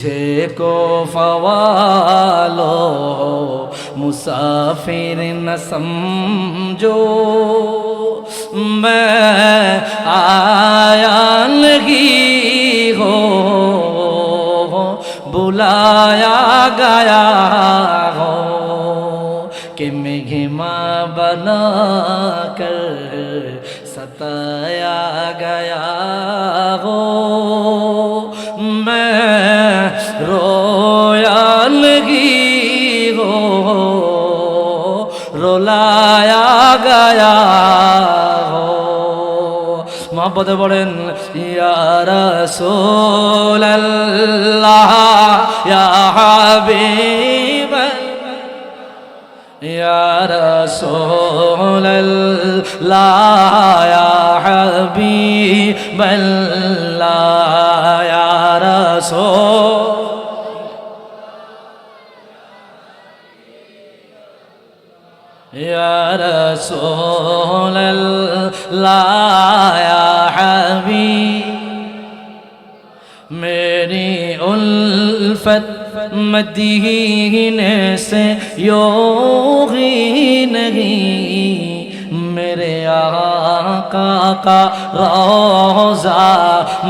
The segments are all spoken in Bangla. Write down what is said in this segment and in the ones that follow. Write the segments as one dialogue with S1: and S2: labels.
S1: को फवालो मुसाफिर न समझो, मैं आया नहीं हो बुलाया गया हो कि मेहमा बना कर सताया गया हो। मैं रोया लगी हो रोलाया गया हो। मोहब्बत पढ़ेन या रसूल अल्लाह या हबीब या रसूल अल्लाह या हबीब अल्लाह या रसूल या रसूल अल्लाह या हबीब। मेरी उल्फत मदीने से योगी नहीं, मेरे आका का रोज़ा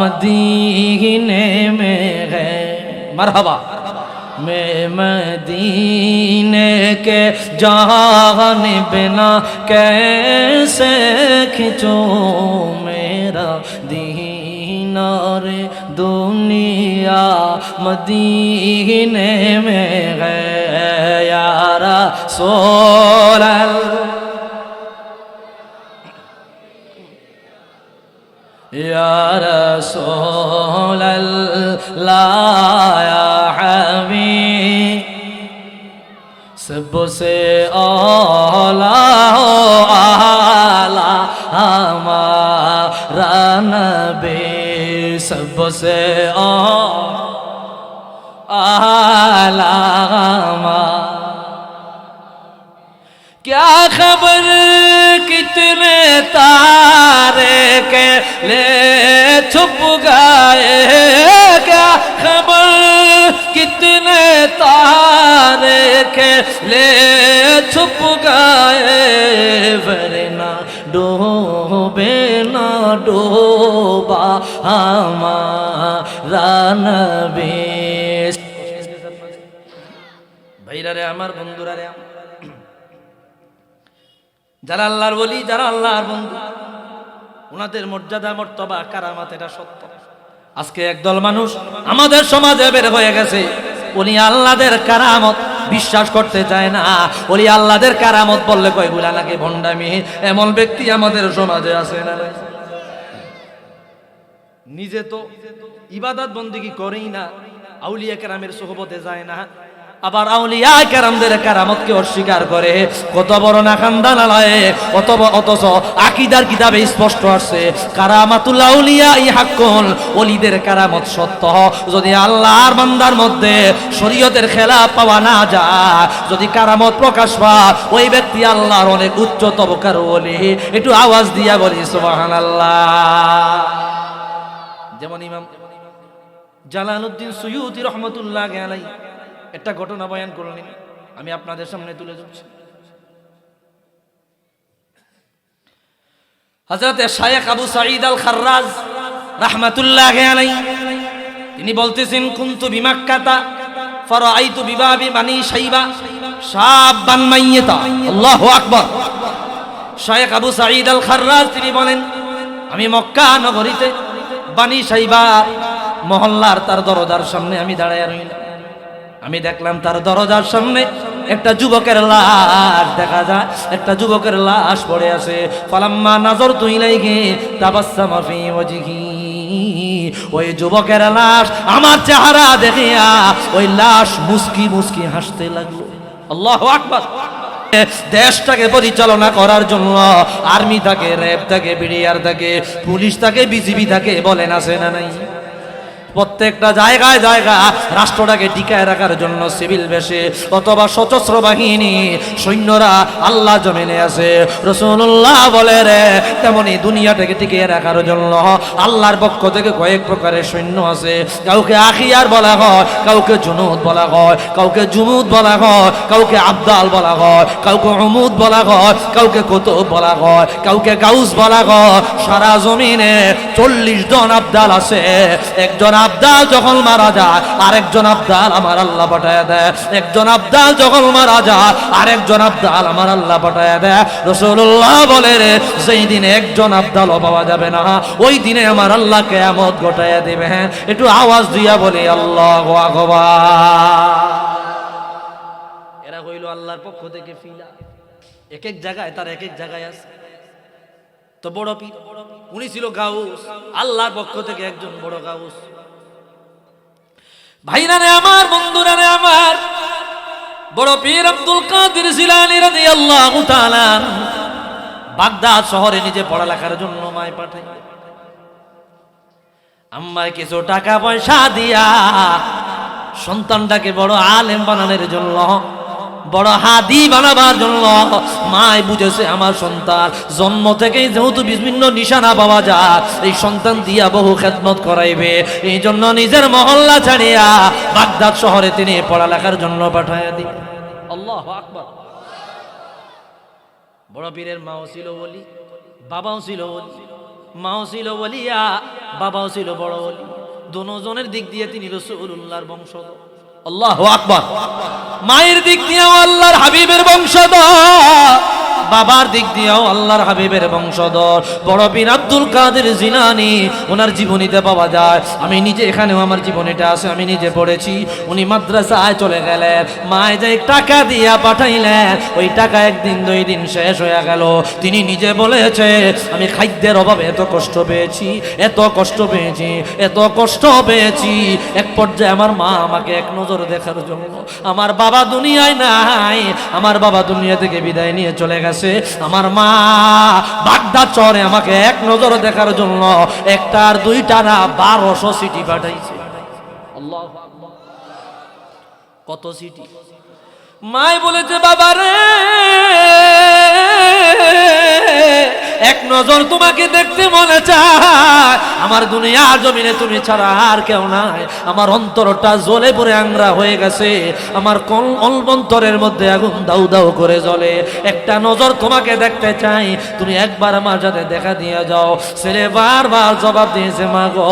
S1: मदीने में है। मरहबा। मैं मदीने के जानिब ना कैसे खिंचूं मेरा दीनार दुनिया मदीने में है। या रसूल या रसूल अल्लाह या हबीब। सबसे औला आला हमारा नबी, सबसे आला क्या खबर कितने तारे के ले छुप गए, क्या खबर कितने तारे के ले छुप गए। वरना डूबे ना डूबा हमारा नबी। भाईरा रे আমার বন্ধুরা রে, যারা আল্লাহর ওলি, যারা আল্লাহর বন্ধু, ওনাদের মর্যাদা মর্তবা কারামাত এটা সত্য। আজকে একদল মানুষ আমাদের সমাজে বের হয়ে গেছে, উনি আল্লাহদের কারামত বিশ্বাস করতে চায় না। ওলি আল্লাহদের কারামত বললে কয়গুলা নাকি ভণ্ডামি। এমন ব্যক্তি আমাদের সমাজে আছে না? নিজে তো ইবাদত বন্দেগী করেই না, আউলিয়া কেরামের সোহবতে যায় না, আবার আউলিয়া কেরামদের কারামতকে অস্বীকার করে। কত বড় নাখান্দানালয়ে অথচ আকীদার কিতাবে স্পষ্ট আছে কারামাতুল আউলিয়া হাক্কুন, ওলিদের কারামত সত্য। যদি আল্লাহর বান্দার মধ্যে শরীয়তের খেলাফ পাওয়া না যায়, যদি কারামত প্রকাশ পায়, ওই ব্যক্তি আল্লাহর অনেক উচ্চ তবকার ওলি। একটু আওয়াজ দিয়া বলি সুবহানাল্লাহ। যেমন ইমাম জালালউদ্দিন সুয়ুতী রহমাতুল্লাহ আলাইহি একটা ঘটনা বয়ান করলেন, আমি আপনাদের সামনে তুলে ধরছি। হযরত শায়খ আবু সাঈদ আল খাররাজ রাহমাতুল্লাহ আলাইহি তিনি বলতেছেন, কুনতু বিমাক্কাতা ফারাআইতু বিবাবি বানি শাইবা শাবান মাইয়িতা। আল্লাহু আকবার। শায়খ আবু সাঈদ আল খাররাজ তিনি বলেন, আমি মক্কা নগরীতে বানি শাইবা মহল্লার তার দরজার সামনে আমি দাঁড়ায় রইলাম। আমি দেখলাম তার দরজার সামনে একটা যুবকের লাশ দেখা যায়, একটা যুবকের লাশ পড়ে আছে। ফালাম্মা নাযারতু ইলাইহি তাবাসসামা ফি ওয়াজহি, ওই যুবকের লাশ আমার চেহারা দেখিয়া ওই লাশ মুস্কি মুস্কি হাসতে লাগলো। আল্লাহু আকবার। দেশটাকে পরিচালনা করার জন্য আর্মি থাকে, র্যাব থাকে, বিডিআর থাকে, পুলিশ থাকে, বিজিবি থাকে, বলেন আছে না নাই? প্রত্যেকটা জায়গায় জায়গায় রাষ্ট্রটাকে টিকায় রাখার জন্য সিভিল বেশে অথবা সশস্ত্র বাহিনী সৈন্যরা আল্লাহ জমিনে আছে। রাসূলুল্লাহ বলে রে তেমনি দুনিয়াটাকে টিকিয়ে রাখার জন্য আল্লাহর পক্ষ থেকে কয়েক প্রকারের সৈন্য আছে। কাউকে আখিয়ার বলা হয়, কাউকে জুনুদ বলা হয়, কাউকে জুমুদ বলা হয়, কাউকে আবদাল বলা হয়, কাউকে উমুদ বলা হয়, কাউকে কুতুব বলা হয়, কাউকে গাউস বলা হয়। সারা জমিনে 40 জন আবদাল আছে। একজন আবদাল যখন মারা যায় আরেকজন আবদাল আমার আল্লাহ পাঠায় দেয়। একজন আবদাল যখন মারা যায় আরেকজন আবদাল আমার আল্লাহ পাঠায় দেয়। রাসূলুল্লাহ বলে রে যেই দিনে একজন আবদালও পাওয়া যাবে না ওই দিনে আমার আল্লাহ কিয়ামত ঘটাইয়া দিবে। একটু আওয়াজ দিয়া বলি আল্লাহু আকবার। এরা হইল আল্লাহর পক্ষ থেকে ফিলা। এক এক জায়গায় তার এক এক জায়গায় আছে। তো বড় পীর উনি ছিল গাউস, আল্লাহর পক্ষ থেকে একজন বড় গাউস। ভাইরা রে আমার, বন্ধুরা রে আমার, বড় পীর আব্দুল কাদের জিলানী রাদিয়াল্লাহু তাআলা বাগদাদ শহরে নিজে পড়ালেখার জন্য মায় পাঠাই। আম্মায় কিছু টাকা পয়সা দিয়া সন্তানটাকে বড় আলেম বানানোর জন্য, বড় হাদি বানাবার জন্য মায় বুঝেছে আমার সন্তান জন্ম থেকেই যেহেতু বিভিন্ন নিশানা পাওয়া যায় এই সন্তান দিয়া বহু খেদমত করাইবে, এই জন্য নিজের মহল্লা ছাড়িয়া বাগদাদ শহরে তিনি পড়ালেখার জন্য পাঠাইয়া দিন। আল্লাহু আকবার। বড় পীরের মাও ছিল ওলি, বাবাও ছিল ওলি। মাও ছিল ওলিয়া, বাবাও ছিল বড় ওলি। দুজনের দিক দিয়ে তিনি রাসূলুল্লাহর বংশধর। আল্লাহু আকবার। মায়ের দিক দিয়েও আল্লাহর হাবিবের বংশধর, বাবার দিক দিয়েও আল্লাহর হাবিবের বংশধর। বড় পীর আব্দুল কাদের জিলানী ওনার জীবনীতে পাওয়া যায়। আমি নিজে এখানেও আমার জীবনীটা আছে, আমি নিজে পড়েছি। উনি মাদ্রাসায় চলে গেলেন, মায় যে টাকা দিয়া পাঠাইলেন ওই টাকা একদিন দুই দিন শেষ হয়ে গেল। তিনি নিজে বলেছে আমি খাদ্যের অভাবে এত কষ্ট পেয়েছি, এত কষ্ট পেয়েছি, এত কষ্ট পেয়েছি। এক পর্যায়ে আমার মা আমাকে এক নজর দেখার জন্য, আমার বাবা দুনিয়ায় নাই, আমার বাবা দুনিয়া থেকে বিদায় নিয়ে চলে গেছে। আমার মা বাগদাদ শহরে আমাকে এক নজর দেখার জন্য একটার দুইটা না 1200 সিটি পাঠাইছে। আল্লাহু আকবার। কত সিটি! মাই বলেছে বাবা রে এক নজর তোমাকে দেখতে মনে চায়, আমার দুনিয়ার জমিনে তুমি ছাড়া আর কেউ নাই। আমার অন্তরটা জ্বলে পড়ে আংরা হয়ে গেছে, আমার কোন অন্তরের মধ্যে আগুন দাউ দাউ করে জ্বলে। একটা নজর তোমাকে দেখতে চাই, তুমি একবার আমার সাথে দেখা দিয়ে যাও। ছেলে বারবার জবাব দিয়েছে মা গো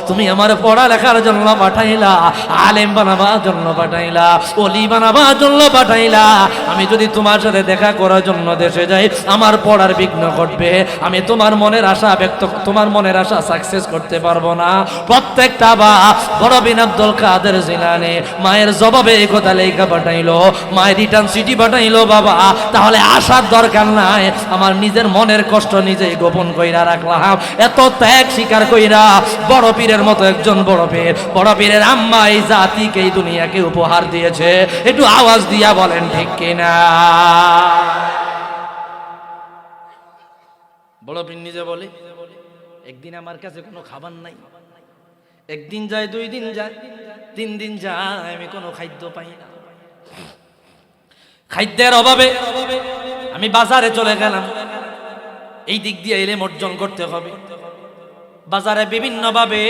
S1: তুমি আমার পড়ালেখার জন্য পাঠাইলা, আলেম বানাবার জন্য পাঠাইলা, ওলি বানাবার জন্য পাঠাইলা। আমি যদি তোমার সাথে দেখা করার জন্য দেশে যাই আমার পড়ার বিঘ্ন ঘটবে, আমি তোমার মনের আশা তোমার মনের আশা সাকসেস করতে পারবো না। প্রত্যেকটা বাপ বড় পীর আব্দুল কাদের জিলানী মায়ের জবাবে এই কথা লেখা পাঠাইলো, মায়ের রিটার্ন সিটি পাঠাইলো। বাবা তাহলে আসার দরকার নাই, আমার নিজের মনের কষ্ট নিজেই গোপন কইরা রাখলাম। এত ত্যাগ স্বীকার কইরা বড় পীরের মতো একজন বড় পীর, বড় পীরের আম্মা এই জাতিকে এই দুনিয়াকে উপহার দিয়েছে। একটু আওয়াজ দিয়া বলেন ঠিক কিনা? বড় পীর নিজে বলে একদিন আমার কাছে কোনো খাবার নাই, একদিন যায়, দুই দিন যায়, 3 দিন যায়, আমি কোনো খাদ্য পাই না। খাদ্যের অভাবে আমি বাজারে চলে গেলাম, এই দিক দিয়ে এলেম অর্জন করতে হবে। বাজারে বিভিন্ন ভাবে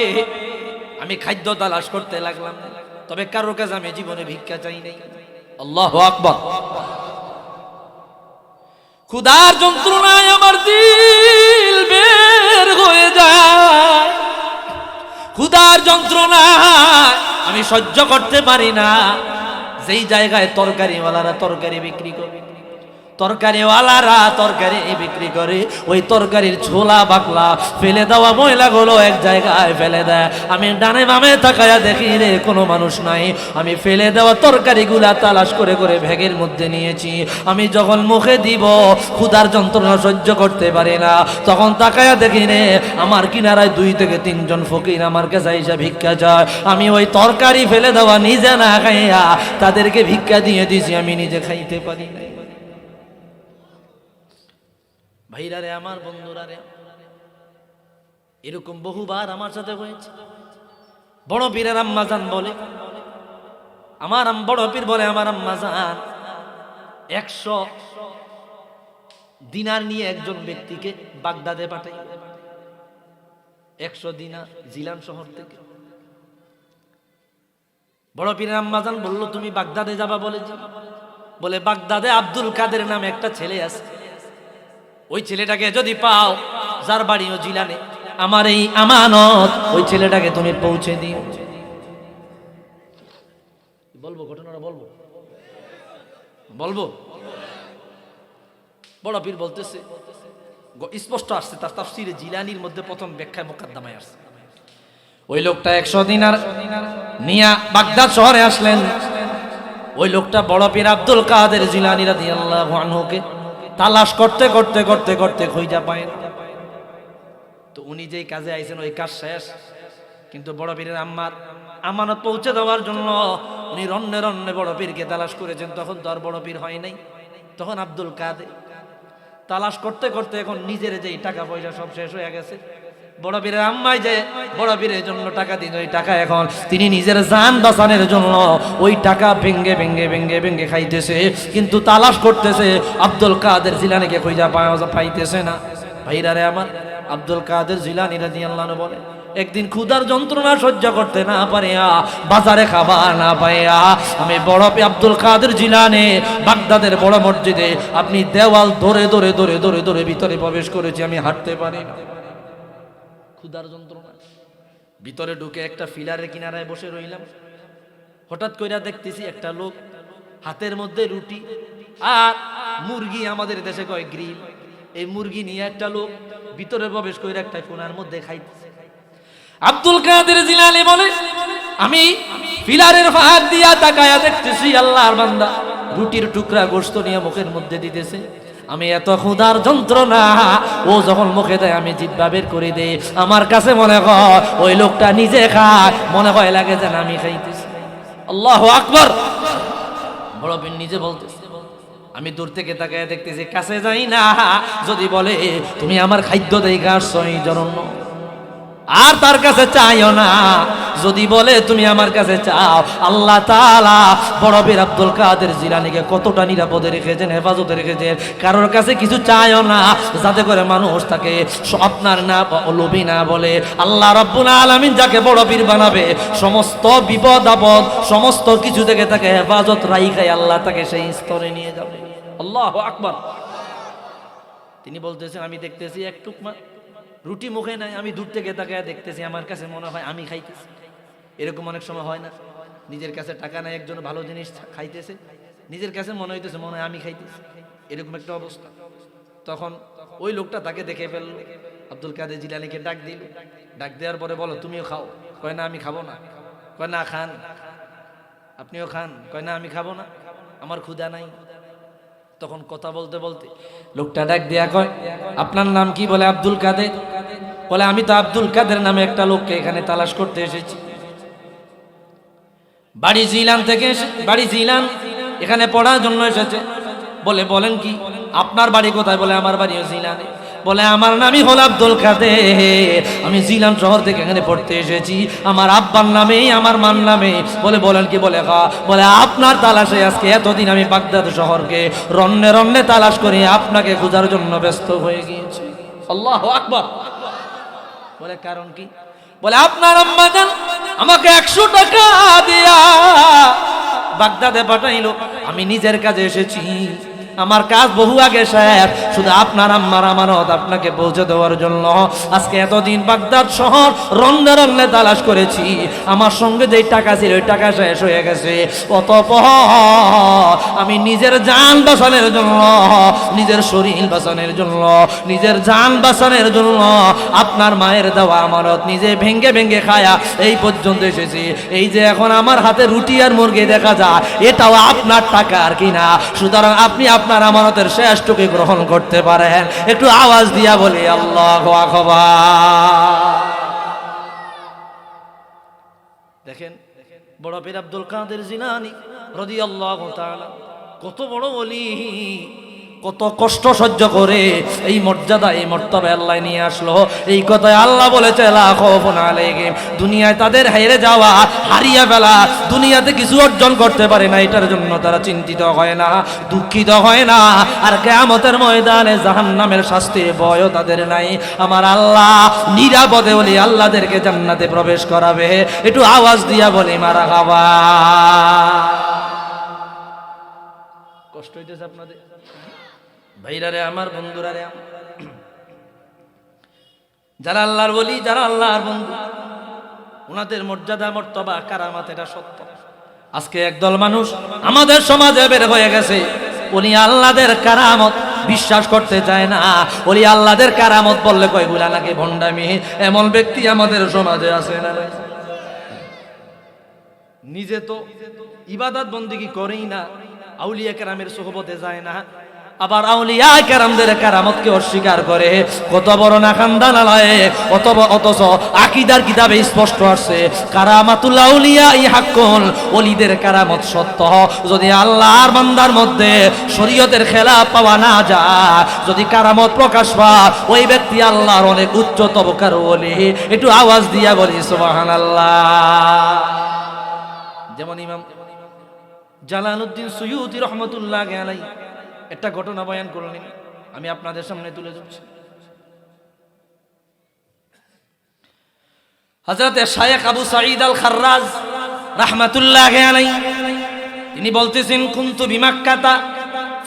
S1: আমি খাদ্য তালাশ করতে লাগলাম, তবে কারোর কাছে আমি জীবনে ভিক্ষা চাই নাই। আল্লাহু আকবার। ক্ষুধার যন্ত্রণায় আমার দিল বের হয়ে যায়, ক্ষুধার যন্ত্রণায় আমি সহ্য করতে পারি না। যেই জায়গায় তরকারিওয়ালারা তরকারি বিক্রি করে, তরকারিওয়ালারা তরকারি বিক্রি করে, ওই তরকারির ছোলা বাকলা ফেলে দেওয়া ময়লাগুলো এক জায়গায় ফেলে দেয়। আমি ডানে বামে তাকায়া দেখি রে কোনো মানুষ নাই। আমি ফেলে দেওয়া তরকারিগুলা তালাশ করে করে ব্যাগের মধ্যে নিয়েছি। আমি যখন মুখে দিব ক্ষুধার যন্ত্রণা সহ্য করতে পারি না, তখন তাকায়া দেখি রে আমার কিনারায় 2 থেকে 3 জন ফকির আমার কাছে এসে ভিক্ষা চায়। আমি ওই তরকারি ফেলে দেওয়া নিজে না খাইয়া তাদেরকে ভিক্ষা দিয়ে দিছি, আমি নিজে খাইতে পারি না। ভাইরা রে আমার, বন্ধুরা রে, এরকম বহুবার আমার সাথে হয়েছে। বড় পীরের আম্মা জান বলে, বড় পীর বলে আমার আম্মা জান 100 দিনার নিয়ে একজন ব্যক্তিকে বাগদাদে পাঠাই। 100 দিনার জিলান শহর থেকে। বড় পীরের আম্মা জান বলল, তুমি বাগদাদে যাবা? বলে বাগদাদে আব্দুল কাদের নামে একটা ছেলে আছে, ওই ছেলেটাকে যদি পাও, যার বাড়িও জিলানে, আমার এই আমানত ওই ছেলেটাকে তুমি পৌঁছে দিও। বলবো ঘটনাটা? বলবো। বড় পীর বলতেছে, স্পষ্ট আসছে তার তাফসিরে জিলানির মধ্যে প্রথম ব্যাখ্যায় মুকদ্দমায় আসছে, ওই লোকটা 100 দিনার নিয়া বাগদাদ শহরে আসলেন। ওই লোকটা বড় পীর আব্দুল কাদের জিলানী রাদিয়াল্লাহু আনহুকে তালাশ করতে করতে করতে করতে খুঁজে পায় না। তো উনি যেই কাজে আইছেন ওই কাজ শেষ, কিন্তু বড় পীরের আম্মার আমানত পৌঁছে দেওয়ার জন্য উনি রন্নে রন্নে বড় পীরকে তালাশ করেছেন। তখন তো আর বড় পীর হয় নাই, তখন আব্দুল কাদের। তালাশ করতে করতে এখন নিজের যেই টাকা পয়সা সব শেষ হয়ে গেছে। বড় পীরের আম্মাই যে বড় পীরের জন্য টাকা দিন, ওই টাকা এখন তিনি নিজের জান বাঁচানোর জন্য ওই টাকা ভেঙ্গে ভেঙ্গে ভেঙ্গে ভেঙ্গে খাইতেছে, কিন্তু তালাশ করতেছে আব্দুল কাদের জিলানীকে খুঁজে পাইতেছে না। ভাইরা রে আমার, আব্দুল কাদের জিলানী রাদিয়াল্লাহু আনহু বলে, একদিন ক্ষুধার যন্ত্রণা সহ্য করতে না পারিয়া, বাজারে খাবার না পাইয়া, আমি বড় আব্দুল কাদের জিলানী বাগদাদের বড় মসজিদে আপনি দেওয়াল ধরে ধরে ধরে ধরে ধরে ভিতরে প্রবেশ করেছি, আমি হাঁটতে পারি না, ক্ষুধার যন্ত্রণা। ভিতরে ঢুকে একটা ফিলারের কিনারায় বসে রইলাম। হঠাৎ কইরা দেখতেছি একটা লোক হাতের মধ্যে রুটি আর মুরগি, আমাদের দেশে কয় গ্রিল, এই মুরগি নিয়ে একটা লোক ভিতরে প্রবেশ করে একটা কোণার মধ্যে খাইতেছে। আব্দুল কাদের জিলানী বলে, আমি ফিলারের ফাঁক দিয়া তাকায়া দেখতেছি আল্লাহর বান্দা রুটির টুকরা গোশত নিয়ে মুখের মধ্যে দিতেছে। আমি এত ক্ষুধার যন্ত্রণা, ও যখন মুখে দেয় আমি জিহ্বা বের করে দেই, আমার কাছে মনে হয় ওই লোকটা নিজে খায়, মনে হয় লাগে যেন আমি খাইতেছি। আল্লাহু আকবার। বড় পীর নিজে বলতেছে, আমি দূর থেকে তাকায় দেখতেছি, কাছে যাই না। যদি বলে তুমি আমার খাদ্য দেখা আসছো এই জন্য, আর তার কাছে চাইও না। যদি বলে তুমি আমার কাছে চাও, আল্লাহ তাআলা বড় পীর আব্দুল কাদের জিলানীকে কতটা নিরাপদে রেখেছেন, হেফাজতে রেখেছেন। কারোর কাছে কিছু চাইও না, যাতে করে মানুষ তাকে আপনার না লোভী না বলে। আল্লাহ রাব্বুল আলামিন যাকে বড় পীর বানাবে, সমস্ত বিপদ আপদ সমস্ত কিছু থেকে তাকে হেফাজত রাইখাই আল্লাহ তাকে সেই স্তরে নিয়ে যাবে। আল্লাহু আকবার। তিনি বলতেছেন, আমি দেখতেছি এক টুকমা রুটি মুখে নাই, আমি দূর থেকে তাকায় দেখতেছি, আমার কাছে মনে হয় আমি খাইতেছি। এরকম অনেক সময় হয় না, নিজের কাছে টাকা নাই, একজন ভালো জিনিস খাইতেছে, নিজের কাছে মনে হইতেছে মনে হয় আমি খাইতেছি, এরকম একটা অবস্থা। তখন ওই লোকটা তাকে দেখে ফেললো, আব্দুল কাদের জিলানীকে ডাক দিল। ডাক দেওয়ার পরে বলো তুমিও খাও? কয় না আমি খাবো না। কয় না খান, আপনিও খান। কয় না আমি খাবো না, আমার ক্ষুধা নাই। তখন কথা বলতে বলতে লোকটা ডাক দিয়া কয়, আপনার নাম কি? বলে আব্দুল কাদের। বলে আমি তো আব্দুল কাদের নামে একটা লোককে এখানে তালাশ করতে এসেছি, বাড়ি জিলান থেকে বাড়ি জিলান, এখানে পড়ার জন্য এসেছে। বলে বলেন কি, আপনার বাড়ি কোথায়? বলে আমার বাড়িও জিলানে। বলে আমার নামই হল আব্দুল কাদের, আমি জিলান শহর থেকে এখানে পড়তে এসেছি, আমার আব্বার নামে আমার মার নামে। বলে বলেন কি? বলে বলে আপনার তালাশে আজকে এতদিন আমি বাগদাদ শহরকে রন্নে রন্নে তালাশ করে আপনাকে খোঁজার জন্য ব্যস্ত হয়ে গিয়েছি। আল্লাহু আকবার। বলে কারণ কি? বলে আপনার আম্মা জান আমাকে 100 টাকা দিয়া বাগদাদে পাঠাইলো, আমি নিজের কাজে এসেছি, আমার কাজ বহু আগে শেষ, শুধু আপনার আম্মার আমানত আপনাকে পৌঁছে দেওয়ার জন্য আজকে এতদিন বাগদাদ শহর রন্নে রন্নে তালাশ করেছি। আমার সঙ্গে যেই টাকা ছিল ওই টাকা শেষ হয়ে গেছে। অতঃপর আমি নিজের জান বাঁচানোর জন্য, নিজের শরীর বাঁচানোর জন্য, নিজের জান বাঁচানোর জন্য আপনার মায়ের দেওয়া আমানত নিজে ভেঙ্গে ভেঙ্গে খায়া এই পর্যন্ত এসেছি। এই যে এখন আমার হাতে রুটি আর মুরগি দেখা যায়, এটাও আপনার টাকা আর কিনা। সুতরাং আপনি আপনার আমানতের শেষটুকু গ্রহণ করতে পারেন। একটু আওয়াজ দিয়া বলি আল্লাহু আকবার। দেখেন বড় পীর আব্দুল কাদের জিলানী রাদিয়াল্লাহু তাআলা কত বড় ওলি, কত কষ্ট সহ্য করে এই মর্যাদা এই মর্তবে আল্লাহ নিয়ে আসলো। এই কথায় আল্লাহ বলেছে লা খাউফুন আলাইহিম, দুনিয়ায় তাদের হেরে যাওয়া, হারিয়ে ফেলা, দুনিয়াতে কিছু অর্জন করতে পারে না, এটার জন্য তারা চিন্তিত হয় না, দুঃখিত হয় না। আর কিয়ামতের ময়দানে জাহান্নামের শাস্তির ভয়ও তাদের নাই। আমার আল্লাহ নিরাপদে বলি আল্লাহদেরকে জান্নাতে প্রবেশ করাবে। একটু আওয়াজ দিয়া বলি মারহাবা। কষ্ট হইতেছে আপনাদের ভাইরা রে, আমার বন্ধুরা রে, যারা আল্লাহর ওলি, যারা আল্লাহর বন্ধু, ওনাদের মর্যাদা মর্তবা কারামাত এটা সত্য। আজকে একদল মানুষ আমাদের সমাজে বের হয়ে গেছে, উনি আল্লাহদের কারামত বিশ্বাস করতে চায় না। ওলি আল্লাহদের কারামত বললে কয়গুলা নাকি ভণ্ডামি। এমন ব্যক্তি আমাদের সমাজে আছে না? নিজে তো ইবাদত বন্দেগী করেই না, আউলিয়া কেরামের সোহবতে যায় না, আবার আউলিয়া কেরামদের কারামতকে অস্বীকার করে। কত বড় না খানদানালয়ে অথচ আকীদার কিতাবে স্পষ্ট আছে কারামাতুল আউলিয়া হাক্কুন, ওলিদের কারামত সত্য। যদি আল্লাহর বান্দার মধ্যে শরীয়তের খেলাফ পাওয়া না যায়, যদি কারামত প্রকাশ পায়, ওই ব্যক্তি আল্লাহর অনেক উচ্চ তবকার ওলি। একটু আওয়াজ দিয়া বলি সুবহানাল্লাহ। যেমন ইমাম জালালউদ্দিন সুয়ুতি রহমতুল্লাহ আলাইহি একটা ঘটনা বয়ান করলেন, আমি আপনাদের সামনে তুলে ধরছি। হযরত শায়েখ আবু সাঈদ আল খাররাজ রাহমাতুল্লাহি আলাইহি তিনি বলতেছেন, কুনতু বিমাক্কাতা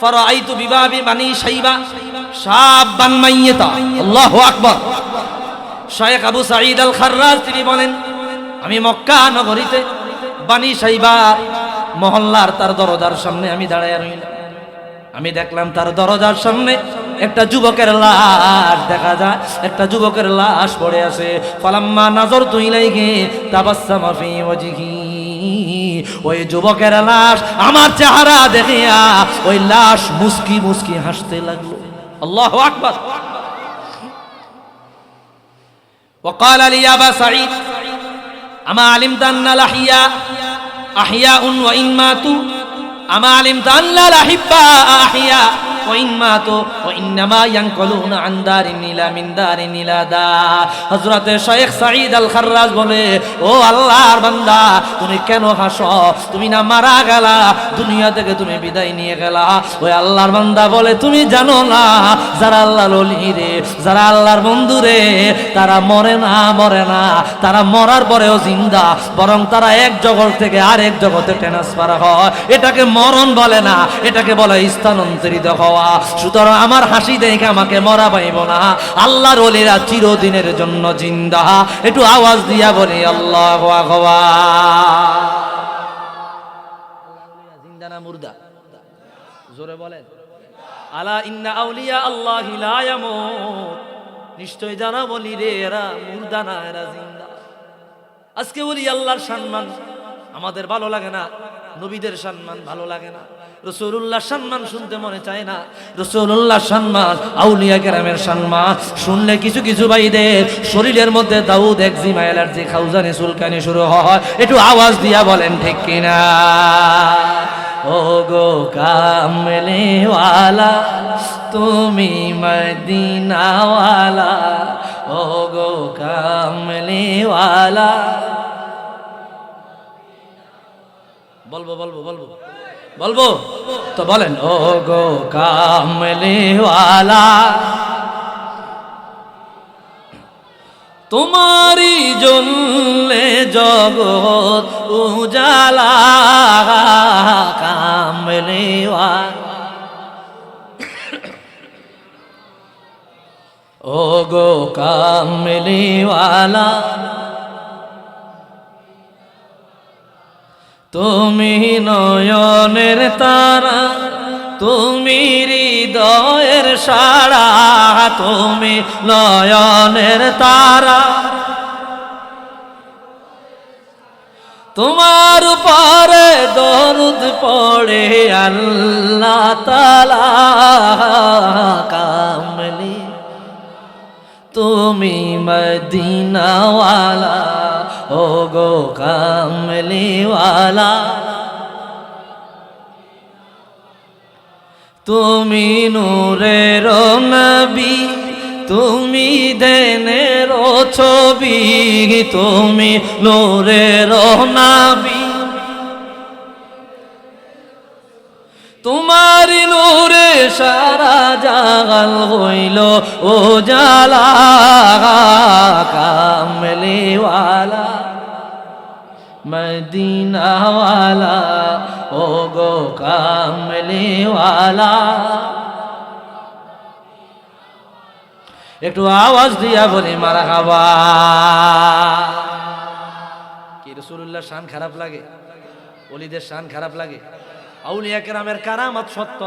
S1: ফারাআইতু বিবাবি বানি শাইবা শাববান মাইয়িতা। আল্লাহু আকবার। শায়েখ আবু সাঈদ আল খাররাজ তিনি বলেন, আমি মক্কা নগরীতে বানি শাইবা মহল্লার তার দরজার সামনে আমি দাঁড়ায় রইলাম। আমি দেখলাম তার দরজার সামনে একটা যুবকের লাশ দেখা যায়, একটা যুবকের লাশ পড়ে আছে। ফালাম্মা নাযারতু ইলাইহি তাবাসসামা ফি ওয়াজহি, ওই যুবকের লাশ আমার চেহারা দেখিয়া ওই লাশ মুস্কি মুস্কি হাসতে লাগলো। আল্লাহু আকবার। وقال لي يا ابا سعيد اما علمت ان الاحياء احياء وان ماتوا اما علمت ان الاحباء احياء وإن ماتوا وإنما ينقلون عن دار إلى من دار إلى دار। হযরত শায়েখ সাঈদ আল খাররাজ বলে, ও আল্লাহর বান্দা, তুমি কেন হাসো? তুমি না মারা গেলা, দুনিয়া থেকে তুমি বিদায় নিয়ে গেলা। ওই আল্লাহর বান্দা বলে, তুমি জানো না যারা আল্লাহর ওলি রে, যারা আল্লাহর বন্ধু রে, তারা মরে না, তারা মরার পরেও জিন্দা, বরং তারা এক জগৎ থেকে আরেক জগতে ট্রান্সফার হয়। এটাকে মরণ বলে না, এটাকে বলে স্থানান্তরিত হওয়া। সুতরাং আমার হাসি দেখে আমাকে মরা পাইব না। আল্লাহর ওলিরা চিরদিনের জন্য জিন্দা। একটু আওয়াজ দিয়া বলি আল্লাহু আকবার। জিন্দা না মুর্দা? জোরে বলেন। আলা ইন্না আউলিয়া আল্লাহি লা ইয়ামুত, নিশ্চয় যারা বলি রে এরা মুর্দা না, এরা জিন্দা। আজকে বলি আল্লাহর সম্মান আমাদের ভালো লাগে না, নবীদের সম্মান ভালো লাগে না, রাসূলুল্লাহ সম্মান শুনতে মনে চায় না। রাসূলুল্লাহ সম্মান, আউলিয়া কেরামের সম্মান শুনলে কিছু কিছু ভাইদের শরীরের মধ্যে দাউদ একজিমা অ্যালার্জি খাউজানি চুলকানি শুরু হয়। একটু আওয়াজ দিয়া বলেন ঠিক কিনা? ও গো কামলে ওয়ালা তুমি মদিনা ওয়ালা, ও গো কামলে ওয়ালা। বলবো তো বলেন, ও গো কামলে ওয়ালা তোমারি জন্যে জগৎ উজালা, কামলে ওয়ালা, ও গো কামলে ওয়ালা তুমি নয়নের তারা, তুমি হৃদয়ের সারা, তুমি নয়নের তারা, তোমার উপরে দরুদ পড়ে আল্লাহ তাআলা, কামলি তুমি মদিনা ওয়ালা, ও গো কামলি ওয়ালা তুমি নূরের নবী, তুমি দেনের ছবি, তুমি নূরের নবী, তোমার নূরে সারা জাগাল হইল ও জালা, কামলিওয়ালা মদিনাওয়ালা, ও গো কামলিওয়ালা। একটু আওয়াজ দিয়া বলি মারহাবা। কি রাসূলুল্লাহর শান খারাপ লাগে? ওলিদের শান খারাপ লাগে? আউলিয়া কেরামের কারামাত সত্য।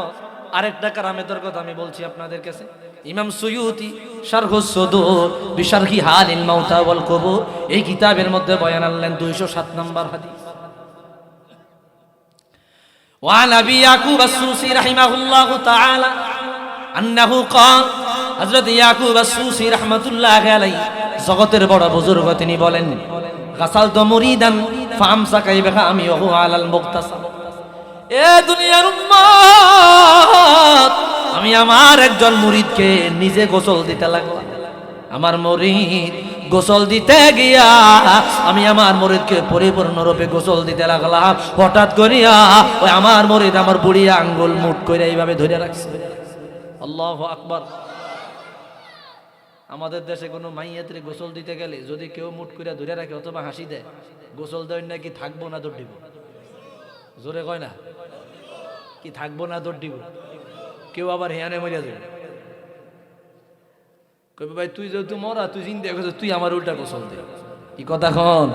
S1: আরেকটা কারামাতের কথা আমি বলছি আপনাদের কাছে। ইমাম সুয়ুতি শারহুস সুদূর বিশারহি হালিল মাউতা ওয়াল কুবুর এই কিতাবের মধ্যে বয়ান আনলেন 207 নম্বর হাদিস। وعن أبي يعقوب السوسي رحمه الله تعالى أنه قال হযরত ইয়াকুব আস-সুসি রাহমাতুল্লাহি আলাইহি জগতের বড় বুজুর্গ তিনি বলেন, গাসালতু মুরিদান ফামসাকা ইবহামিহু আলাল মুগতাসাল। এ দুনিয়ার উম্মত, আমি আমার একজন মুরিদকে নিজে গোসল দিতে লাগলাম। আমার মুরিদ গোসল দিতে গিয়া আমি আমার মুরিদকে পরিপূর্ণরূপে গোসল দিতে লাগলাম। হঠাৎ করিয়া ওই আমার মুরিদ আমার বুড়িয়া আঙ্গুল মুঠ করে এইভাবে ধরে রাখছে। আল্লাহু আকবার। আমাদের দেশে কোনো মাইয়াত্রে গোসল দিতে গেলে যদি কেউ মুঠ করে ধরে রাখে অথবা হাসি দেয়, গোসল দেয় নাকি থাকবো না দৌড় দিব? জোরে কয় না কি থাকবো না দৌড় দিব? কেউ আবার হেয়ানে মরিয়া যাবে, কইবে ভাই তুই যেহেতু মরা, তুই চিন্তা করছিস, তুই আমার উল্টা গোসল দে। কি কথা খন?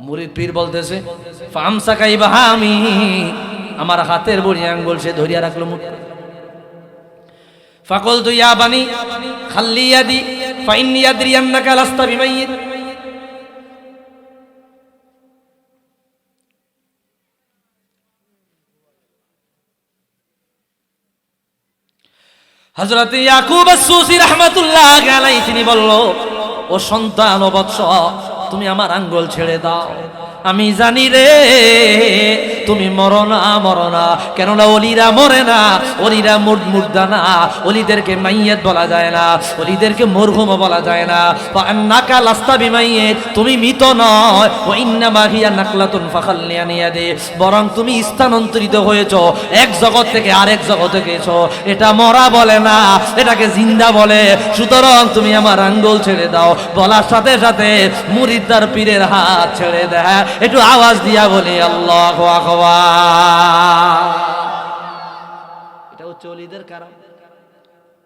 S1: মুরিদ পীর বলতেছে ফামসাকা ইবহামি, আমার হাতের বড়ি আঙ্গুল সে ধরিয়া রাখলো মুঠ। ফাকুলতু ইয়া বানি খাল্লি ইয়াদি ফাইন্নী আদরি আন্নাকা লাস্তা বিমাইয়িত। হযরত ইয়াকুব আস-সুসি রাহমাতুল্লাহি আলাইহি তিনি বলল, ও সন্তান, ও বৎস, তুমি আমার আঙ্গুল ছেড়ে দাও। আমি জানি রে তুমি মরো না, মরো না। কেননা ওলিরা মরে না, ওলিরা মুর্দা না, ওলিদেরকে মাইয়াত বলা যায় না, ওলিদেরকে মরহুম বলা যায় না। ফান্নাকা লাস্তা বিমাইয়াত, তুমি মৃত নয়। ওয়া ইন্নামা হিয়া নাকলাতুন ফাখাল্লিয়ানি ইয়াদি, বরং তুমি স্থানান্তরিত হয়েছো, এক জগৎ থেকে আরেক জগতে গেছো। এটা মরা বলে না, এটাকে জিন্দা বলে। সুতরাং তুমি আমার আঙ্গুল ছেড়ে দাও। বলার সাথে সাথে মুরিদ তার পীরের হাত ছেড়ে দেয়। একটু আওয়াজ দিয়া বলি আল্লাহু আকবার। এটা হচ্ছে ওলিদের কারাম,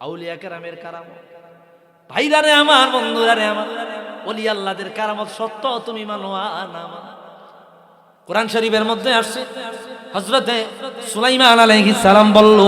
S1: আউলিয়া কেরামের কারাম। ভাইরা রে আমার, বন্ধুরা রে আমার, ওলি আল্লাহদের কারামত সত্য, তুমি মানো আর না মানো। কোরআন শরীফের মধ্যে আসছে হযরতে সুলাইমান আলাইহিস সালাম বলল,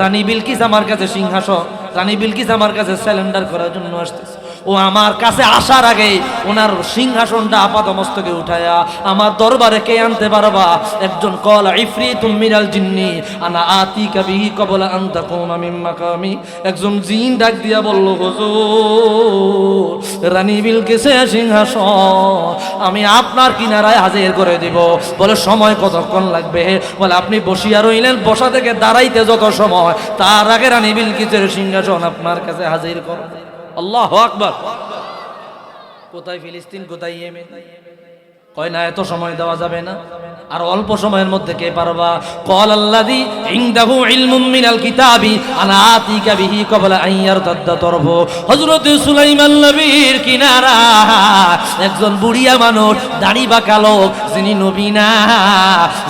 S1: রানী বিলকিস আমার কাছে সিংহাসন, রানী বিলকিস আমার কাছে সারেন্ডার করার জন্য আসতেছে। ও আমার কাছে আসার আগে ওনার সিংহাসনটা আপাতমস্তকে উঠায়া আমার দরবারে কে আনতে পারবা? একজন কল ইফরিতুম মিনাল জিন্নি আনা আতিকা বিহি ক্বাবলা আন তাকুমা মিন মাকামি। একজন জিন ডাক দিয়া বলল, হুজুর, রানী বিলকিসের সিংহাসন আমি আপনার কিনারায় হাজির করে দিব। বলে সময় কতক্ষণ লাগবে? বলে আপনি বসিয়া রইলেন, বসা থেকে দাঁড়াইতে যত সময়, তার আগে রানী বিলকিসের সিংহাসন আপনার কাছে হাজির করব। আল্লাহু আকবার। কোথায় ফিলিস্তিন, কোথায় ইয়েমেন? কয় না এত সময় দেওয়া যাবে না, আর অল্প সময়ের মধ্যে কে পারবা? ক্বাল আল্লাযী ইনদাহু ইলমুম মিনাল কিতাবি আনা আতিকা বিহি ক্বাবলা আন ইয়ারতাদ্দা তরফু। হযরত সুলাইমান নবীর কিনারা একজন বুড়িয়া মানুষ, দাড়ি বাঁকা লোক, যিনি নবী না,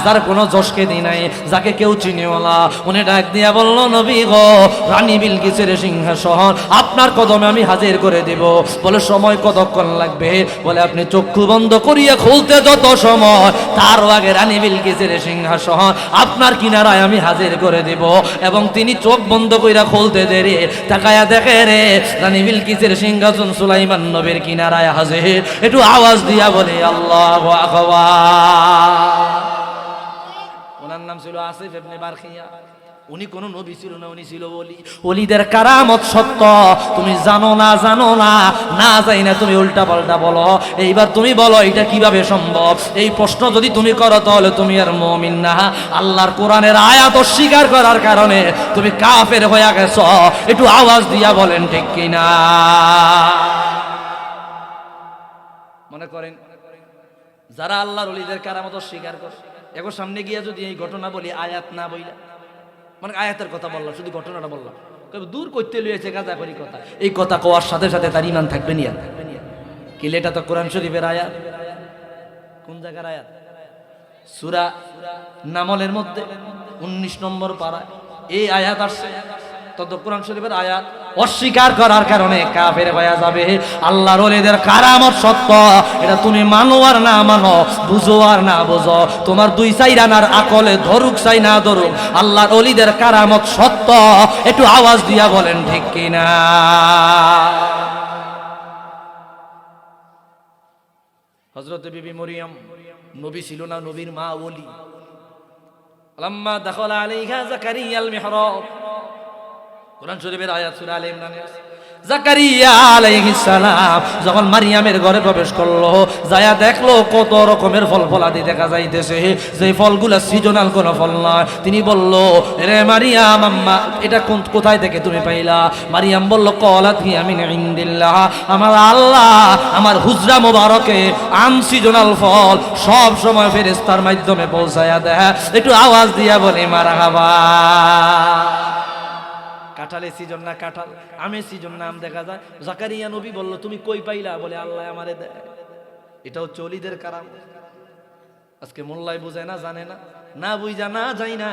S1: যার কোনো যশকে নাই, যাকে কেউ চিনেও না, উনি ডাক দিয়া বলল, নবী গো, রানী বিলকিসের সিংহাসন আপনার কদমে আমি হাজির করে দেব। বলে সময় কতক্ষণ লাগবে? বলে আপনি চক্ষু বন্ধ করিয়া খুলতে যত সময়, তার আগে রানী বিলকিসের সিংহাসন আপনার কিনারায় আমি হাজির করে দেব। এবং তিনি চোখ বন্ধ কইরা খুলতে দেরি, তাকায়া দেখে রে রানী বিলকিসের সিংহাসন সুলাইমান নবীর কিনারায় হাজির। একটু আওয়াজ দিয়া বলে আল্লাহু আকবার। ওনার নাম ছিল আসিফ ইবনে বারখিয়া। উনি কোন নবী ছিল না, উনি ছিল ওলি। ওলিদের কারামত সত্য, তুমি জানো না না যাই না তুমি উল্টা পাল্টা বলো। এইবার তুমি বলো এটা কিভাবে সম্ভব? এই প্রশ্ন যদি তুমি করো তাহলে তুমি আর মুমিন না। আল্লাহর কোরআনের আয়াত অস্বীকার করার কারণে তুমি কাফের হয়ে গেছো। একটু আওয়াজ দিয়া বলেন ঠিক কিনা? মনে করেন যারা আল্লাহর ওলিদের কারামত অস্বীকার করে, এখন সামনে গিয়া যদি এই ঘটনা বলি আয়াত না বইলা, মানে আয়াতের কথা বললাম, শুধু ঘটনাটা বললাম, দূর করতে লইয়েছে গাজা করি কথা, এই কথা কোয়ার সাথে সাথে তার ইমান থাকবে নি? আর কি এটা তো কোরআন শরীফের আয়াত। কোন জায়গার আয়াত? সূরা নামলের মধ্যে 19 নম্বর পারায় এই আয়াত আসছে। তত কোরআন শরীফের আয়াত অস্বীকার করার কারণে কাফের হয়ে যাবে। আল্লাহর ওলিদের কারামত সত্য, এটা তুমি মানো আর না মানো, বুঝো আর না বুঝো, তোমার দুই সাইরানার আকলে ধরুক চাই না ধরুক, আল্লাহর ওলিদের কারামত সত্য। একটু আওয়াজ দিয়া বলেন ঠিক কিনা? হযরত বিবি মরিয়ম নবী ছিল না, নবীর মা ওলি। লাম্মা দাখালা আলাইহা যাকারিয়াল মিহরাব, কোরআন শরীফের আয়াত সূরা আলে ইমরানে আছে। যাকারিয়া আলাইহিস সালাম যখন মারিয়ামের ঘরে প্রবেশ করলো, যায়া দেখলো কত রকমের ফল ফলাদি দেখা যাইতেছে, যে ফলগুলা সিজনাল কোন ফল নয়। তিনি বলল, রে মারিয়াম, আম্মা এটা কোথায় থেকে তুমি পাইলা? মারিয়াম বলল, ক্বালাত হিয়া মিন ইনদিল্লাহ, আমার আল্লাহ আমার হুজরা মোবারকে আনসিজনাল ফল সব সময় ফেরেশতার মাধ্যমে পৌঁছায়া দেয়। একটু আওয়াজ দিয়া বলি মারহাবা। কাঁঠালের সিজন না কাঁঠাল, আমের সিজন না আম দেখা যায়। জাকারিয়া নবী বলল, তুমি কই পাইলা? বলে আল্লাহ আমারে দেয়। এটা হচ্ছে ওলিদের কারাম। আজকে মোল্লাই বুঝায় না, জানে না, না বুঝা না যাই না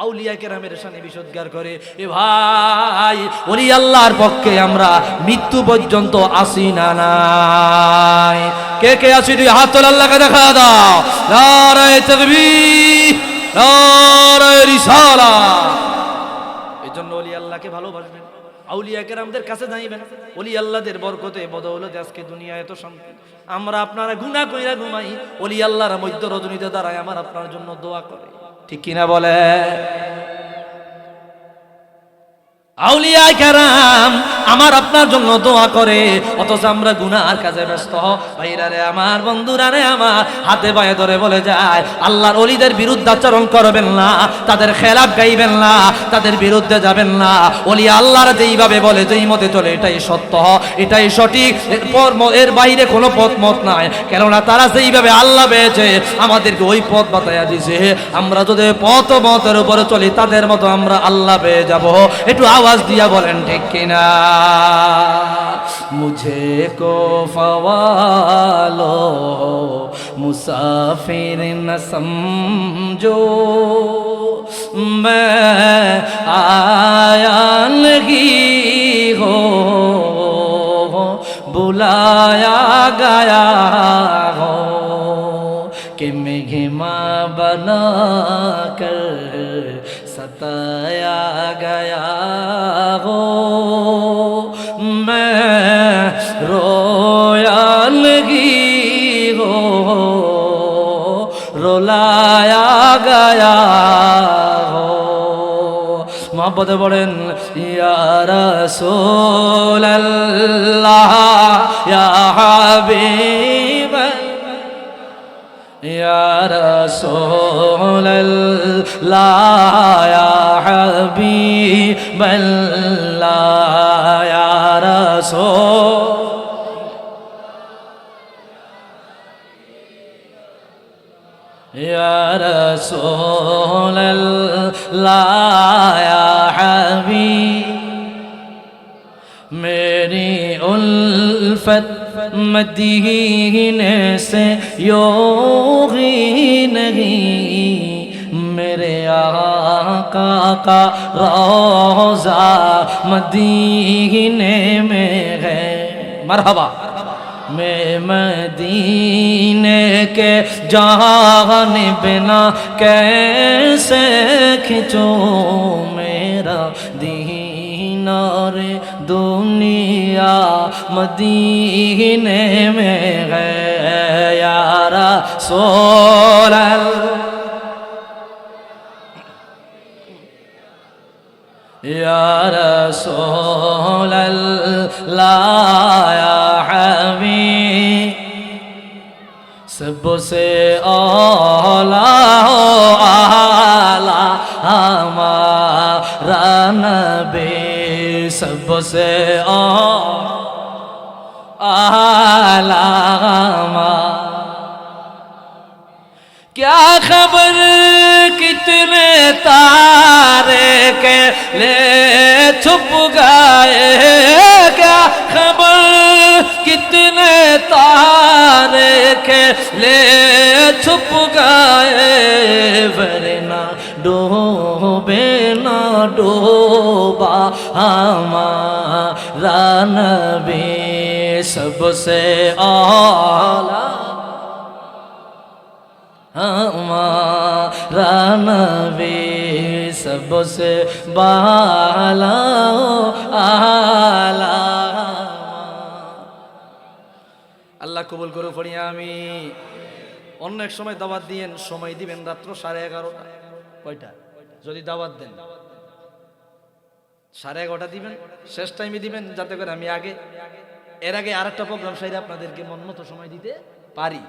S1: আউলিয়া কেরামের শানে বিশুদ্ধার করে। এ ভাই, ওলি আল্লাহর পক্ষে আমরা মৃত্যু পর্যন্ত আসি না নাই? কে কে আছি? তুই হাত তোল, আল্লাহকে দেখা দাও। নারায়ে তাকবীর, নারায়ে রিসালাত। জন্য ওলি আল্লাহকে ভালোবাসবেন, আউলিয়া কেরামদের কাছে যাইবেন। ওলি আল্লাহদের বরকতে বদৌলতে আজকে দুনিয়া এত শান্তি। আমরা আপনারা গুনাহ কইরা ঘুমাই, ওলি আল্লাহর মধ্য রজনীতে দাঁড়ায় আমার আপনার জন্য দোয়া করে, ঠিক কিনা বলে? আউলিয়া কেরাম আমার আপনার জন্য দোয়া করে, অথচ আমরা গুনার কাজে ব্যস্ত। ভাইরা রে আমার, বন্ধুরা রে আমার, হাতে পায়ে ধরে বলে যায় আল্লাহর ওলিদের বিরুদ্ধে আচরণ করবেন না, তাদের খেলাফ গাইবেন না, তাদের বিরুদ্ধে যাবেন না। ওলি আল্লাহর যেইভাবে বলে, যেই মতে চলে, এটাই সত্য, এটাই সঠিক, এর বাইরে কোনো পথ মত নাই। কেননা তারা যেইভাবে আল্লাহ পেয়েছে আমাদেরকে ওই পথ বাতায়া দিছে। আমরা যদি পথ মতের উপরে চলি, তাদের মতো আমরা আল্লাহ পেয়ে যাব। একটু আওয়াজ দিয়া বলেন ঠিক কিনা? মুঝে কো ফওয়ালো মুসাফির ন সমঝো, मैं आया नहीं हो बुलाया गया हो, कि मेहमा बना कर सताया गया हो, मैं रोया नहीं हो रुलाया गया हो। मोहब्बत पढ़ें, या रसूलल्लाह या हबीब, या रसूलल्लाह या हबीबल्लाह, या रसूल, या रसूलल्लाह या हबीब। मेरी उल्फत मदीने से योगी नहीं, मेरे आका का रोज़ा मदीने में है। मरहबा। मैं मदीने के जानिब बिना कैसे खिंचूं मेरा दीनार दुनिया मदीने में है, या रसूल रसूलल्लाह या हबीब सबसे औला हो आला हमारा नबी सबसे आला क्या खबर कितने तारे के ले छुप गए क्या खबर कितने तारे के ले छुप गए वरना डूबे ना डूबा हमारा नबी सबसे आला हमारा नबी सबसे बाला आला আল্লাহ কবুল করে পড়ি আমি অন্য এক সময় দাওয়াত দিয়েন সময় দিবেন রাত্র 11:30 কয়টা যদি দাওয়াত দেন 11:30 দিবেন শেষ টাইমে দিবেন যাতে করে আমি এর আগে আরেকটা প্রোগ্রাম সাইরে আপনাদেরকে মনমতো সময় দিতে পারি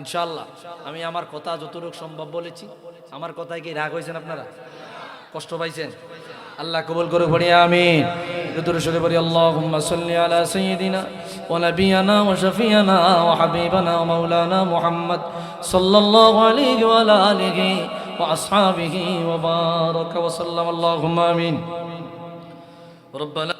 S1: ইনশাআল্লাহ আমি আমার কথা যতটুকু সম্ভব বলেছি আমার কথায় কি রাগ হয়েছেন আপনারা কষ্ট পাইছেন আল্লাহ কবুল করে পড়ি আমিন দুরূদ শরীফ পড়ি আল্লাহুম্মা সাল্লি আলা সাইয়্যিদিনা ওয়া নাবিয়ানা ওয়া শাফিয়ানা ওয়া হাবিবানা ওয়া মাওলানা মুহাম্মদ সাল্লাল্লাহু আলাইহি ওয়া আলা আলিহি ওয়া আসহাবিহি ওয়া বারাকা ওয়া সাল্লাম আল্লাহুম্মা আমিন রব্বানা